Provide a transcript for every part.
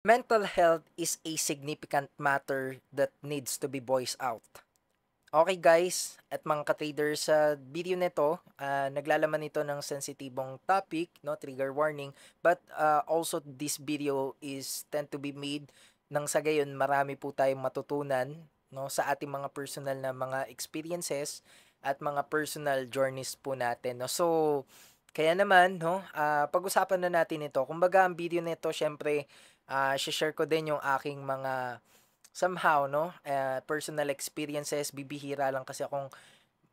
Mental health is a significant matter that needs to be voiced out. Okay guys, at mga ka-trader sa video nito, naglalaman ito ng sensitibong topic, no, trigger warning, but also this video is tend to be made nang sa gayon marami po tayong matutunan, no, sa ating mga personal na mga experiences at mga personal journeys po natin, no. So, kaya naman, no, pag-usapan na natin ito. Kumbaga ang video nito syempre, share ko din yung aking mga somehow 'no, personal experiences. Bibihira lang kasi akong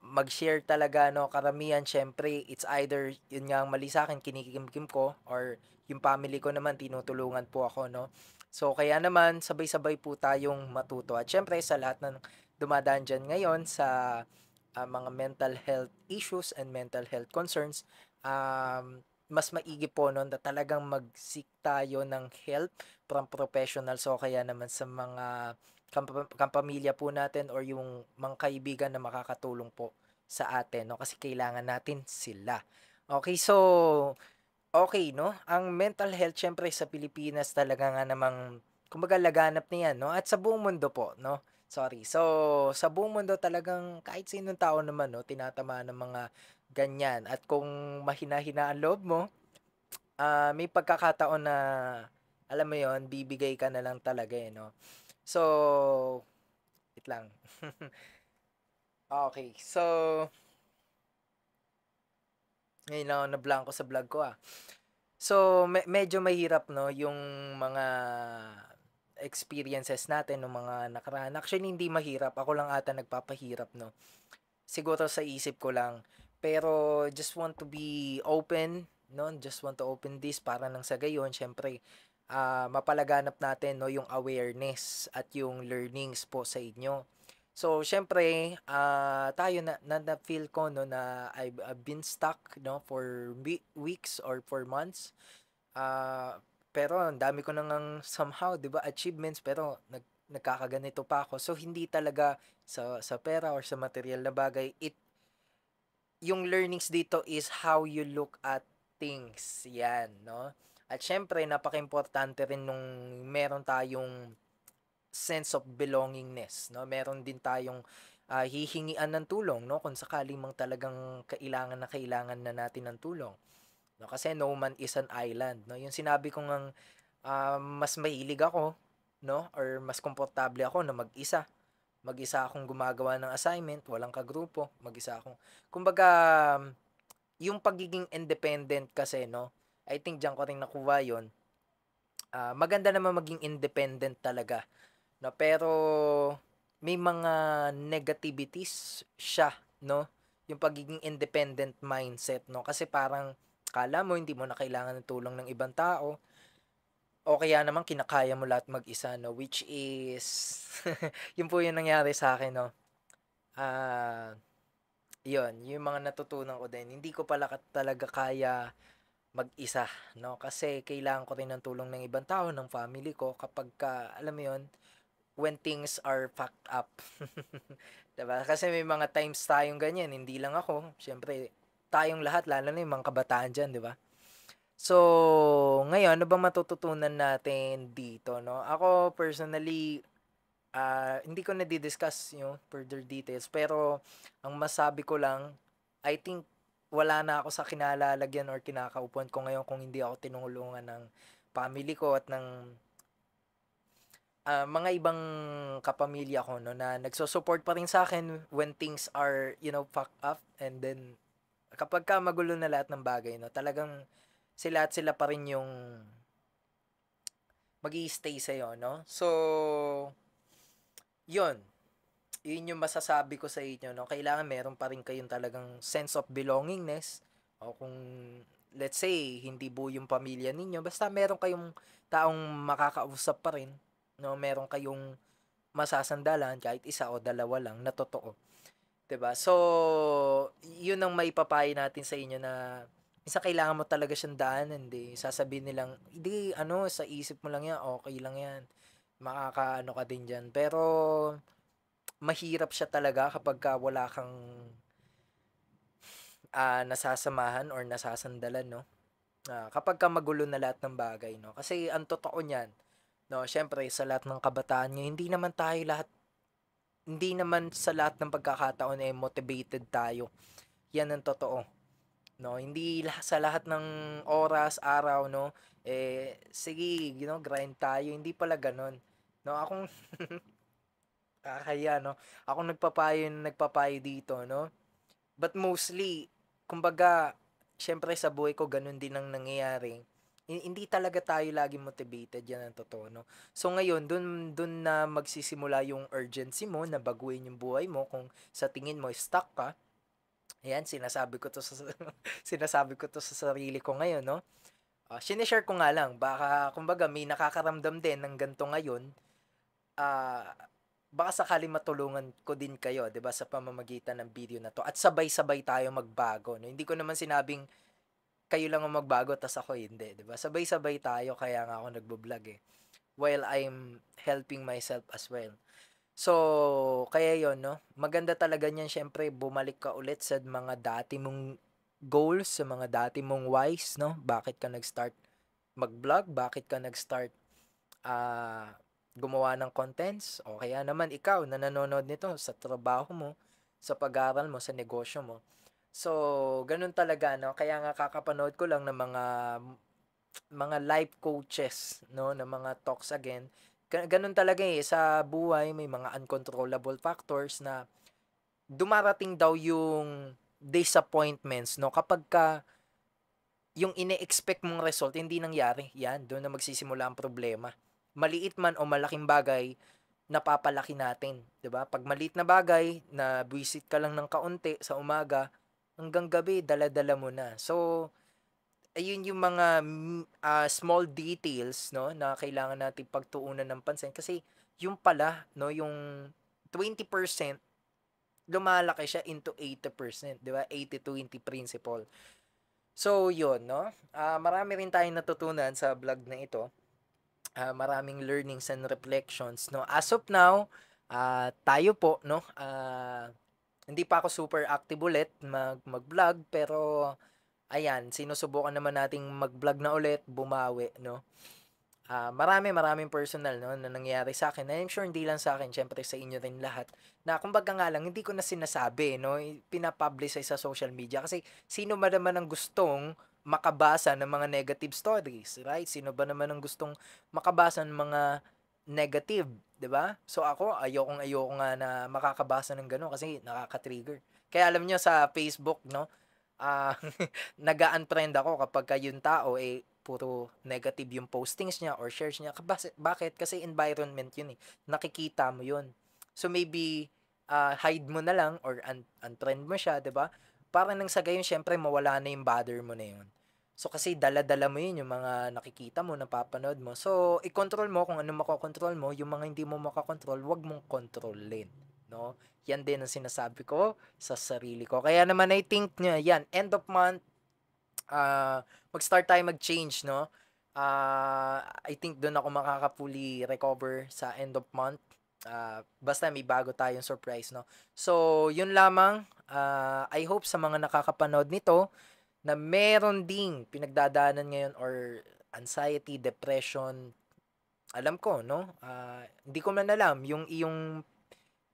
mag-share talaga 'no, karamihan siyempre it's either yun nga ang mali sa'kin kinikimkim ko or yung family ko naman tinutulungan po ako 'no. So kaya naman sabay-sabay po tayong matuto at siyempre sa lahat ng dumadaan diyan ngayon sa, mga mental health issues and mental health concerns, mas maigi po 'no na talagang mag-seek tayo ng help from professionals o kaya naman sa mga kampamilya po natin or yung mga kaibigan na makakatulong po sa atin 'no, kasi kailangan natin sila. Okay, so okay 'no, ang mental health siyempre sa Pilipinas talaga nga namang kumbaga laganap na 'yan 'no, at sa buong mundo po 'no, sorry. So, sa buong mundo talagang kahit sinong tao naman 'no, tinatamaan ng mga ganyan at kung mahina-hina ang loob mo, may pagkakataon na alam mo 'yon, bibigay ka na lang talaga, eh, 'no. So, wait lang. Okay, so ngayon lang ako nablangko sa vlog ko, ah. So, medyo mahirap 'no, yung mga experiences natin nung mga nakaraan. Actually, hindi mahirap, ako lang ata nagpapahirap 'no. Siguro sa isip ko lang. Pero just want to be open 'no, just want to open this para nang sa gayon siyempre, mapalaganap natin 'no, yung awareness at yung learnings po sa inyo. So siyempre, tayo na-feel ko 'no na I've been stuck 'no for weeks or for months. Pero ang dami ko na ngang somehow 'di ba achievements pero nagkakaganito pa ako. So hindi talaga sa pera or sa material na bagay, yung learnings dito is how you look at things, 'yan 'no. At siyempre napakaimportante rin nung meron tayong sense of belongingness 'no, meron din tayong, hihingian ng tulong 'no, kung sakali mang talagang kailangan na natin ng tulong 'no. Kasi no man is an island 'no, yung sinabi ko ngang, mas mahilig ako 'no or mas komportable ako na mag-isa. Mag-isa akong gumagawa ng assignment, walang kagrupo, mag-isa akong kumbaga, yung pagiging independent kasi 'no, I think diyan ko rin nakuha yun. Maganda naman maging independent talaga 'no, pero may mga negativities siya 'no, yung pagiging independent mindset 'no. Kasi parang akala mo hindi mo na kailangan ng tulong ng ibang tao o kaya naman kinakaya mo lahat mag-isa 'no, which is yun po yung nangyari sa'kin 'no. Ah, Yun, yung mga natutunan ko din, hindi ko pala talaga kaya mag-isa, 'no? Kasi kailangan ko rin ng tulong ng ibang tao, ng family ko kapagka, alam mo yun, when things are fucked up. 'Di ba? Kasi may mga times tayong ganyan, hindi lang ako, siyempre tayong lahat, lalo na yung mga kabataan diyan, 'di ba? So, ngayon, ano bang matututunan natin dito, 'no? Ako personally, hindi ko na-di-discuss yung further details pero ang masabi ko lang, I think wala na ako sa kinalalagyan or kinakaupuan ko ngayon kung hindi ako tinulungan ng family ko at ng, mga ibang kapamilya ko 'no, na nagso-support pa rin sa akin when things are, fucked up and then kapagka magulo na lahat ng bagay 'no, talagang sila at sila pa rin yung mag-i-stay sa'yo 'no. So, yun. Yun yung masasabi ko sa inyo 'no, kailangan meron pa rin kayong talagang sense of belongingness o kung let's say hindi buo yung pamilya ninyo, basta meron kayong taong makakausap pa rin 'no, meron kayong masasandalan kahit isa o dalawa lang na totoo, 'di ba? So, yun ang maipapayo natin sa inyo na minsan kailangan mo talaga siyang daanan, hindi sasabihin nilang, "Hindi ano, sa isip mo lang 'yan, okey lang 'yan, makakaano ka din diyan." Pero mahirap siya talaga kapagka wala kang, nasasamahan or nasasandalan 'no, kapagka magulo na lahat ng bagay 'no. Kasi ang totoo niyan, No, siyempre sa lahat ng kabataan ngayon, hindi naman sa lahat ng pagkakataon eh motivated tayo. Yan ang totoo. No, hindi sa lahat ng oras, araw, no, sige, grind tayo. Hindi pala ganun. No, akong kaya, no, ako nagpapayo dito, no. But mostly, kumbaga, syempre sa buhay ko ganun din ang nangyayari. Hindi talaga tayo lagi motivated, yan ang totoo, no? So ngayon, dun na magsisimula yung urgency mo na baguhin yung buhay mo kung sa tingin mo stuck ka. Ayan, sinasabi ko to sa sarili ko ngayon, no? Sinishare ko nga lang, baka kumbaga may nakakaramdam din ng ganito ngayon, ah, baka sakaling matulungan ko din kayo, 'di ba, sa pamamagitan ng video na 'to at sabay-sabay tayo magbago, no? Hindi ko naman sinabing kayo lang ang magbago tas ako hindi, 'di ba? Sabay-sabay tayo kaya nga ako nagbo-vlog eh, while I'm helping myself as well. So, kaya 'yon, no? Maganda talaga niyan syempre bumalik ka ulit sa mga dati mong goals, sa mga dati mong whys, no? Bakit ka nag-start mag-vlog? Bakit ka nag-start ah, gumawa ng contents o kaya naman ikaw na nanonood nito sa trabaho mo, sa pag-aaral mo, sa negosyo mo. So, ganun talaga, no? Kaya nga kakapanood ko lang ng mga life coaches, no, ng mga talks again. Ganun talaga eh, sa buhay may mga uncontrollable factors na dumarating daw yung disappointments, no? Kapag yung ine-expect mong result hindi nangyari, yan, doon na magsisimula ang problema. Maliit man o malaking bagay, napapalaki natin, 'di ba? Pag maliit na bagay, na buwisit ka lang ng kaunti sa umaga, hanggang gabi dala-dala mo na. So, ayun yung mga small details, no, na kailangan nating pagtuunan ng pansin kasi yung pala, no, yung 20% lumalaki siya into 80%, 'di ba? 80-20 principle. So, yun, no? Marami rin tayong natutunan sa vlog na ito. Maraming learnings and reflections, no? As of now, tayo po, no? Hindi pa ako super active ulit mag-vlog, pero ayan, sinusubukan naman nating mag-vlog na ulit, bumawi, no? Maraming personal, no, na nangyayari sa akin. I'm sure hindi lang sa akin, syempre sa inyo rin lahat. Na kumbaga nga lang, hindi ko na sinasabi, no, pinapublicize sa social media. Kasi sino ba naman ang gustong makabasa ng mga negative stories, right? Sino ba naman ang gustong makabasa ng mga negative, 'di ba? So ako, ayoko nga na makakabasa ng gano'n kasi nakaka-trigger. Kaya alam niyo sa Facebook, no, ah nag-a-unfriend ako kapag yung tao eh puro negative yung postings niya or shares niya. Bakit? Kasi environment yun eh. Nakikita mo yun. So maybe hide mo na lang or unfriend mo siya, 'di ba? Para nang sa gayon syempre mawala na yung bother mo na yun. So kasi dala-dala mo yun yung mga nakikita mo, napapanood mo. So i-control mo kung ano makokontrol mo, yung mga hindi mo makakontrol, wag mong kontrolin, no? Yan din ang sinasabi ko sa sarili ko. Kaya naman I think niya yan, end of month, mag-start tayo mag-change, no? I think doon ako makakapuli recover sa end of month. Basta may bago tayong surprise, no? So, yun lamang. I hope sa mga nakakapanood nito na meron ding pinagdadaanan ngayon or anxiety, depression, alam ko, no? Hindi ko man alam yung iyong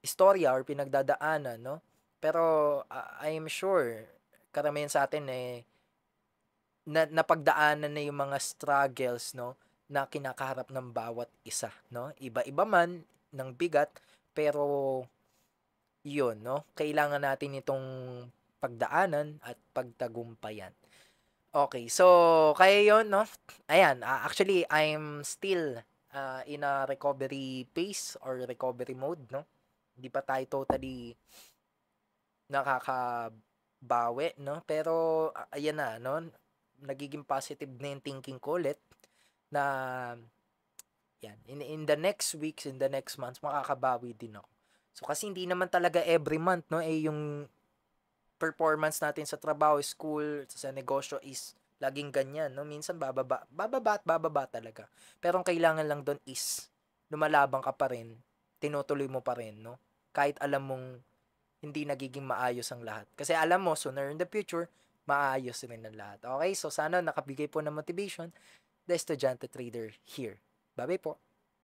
istorya or pinagdadaanan, no? Pero I am sure karamihan sa atin eh napagdaanan na yung mga struggles, no, na kinakaharap ng bawat isa, no? Iba-iba man ng bigat, pero yun, no? Kailangan natin itong pagdaanan at pagtagumpayan. Okay, so kaya yun, no? Ayan, actually I'm still in a recovery phase or recovery mode, no? Hindi pa tayo totally nakakabawi, no? Pero ayan na, no? Nagiging positive na yung thinking ko ulit na yan, in the next weeks, in the next months, makakabawi din ako. So kasi hindi naman talaga every month, no, eh yung performance natin sa trabaho, school, sa negosyo is laging ganyan, no? Minsan bababa talaga. Pero ang kailangan lang doon is lumalaban ka pa rin, tinutuloy mo pa rin, no? Kahit alam mong hindi nagiging maayos ang lahat. Kasi alam mo, sooner in the future, maayos rin ang lahat. Okay, so sana nakabigay po ng motivation, the Estudyante Trader here. Bye-bye po.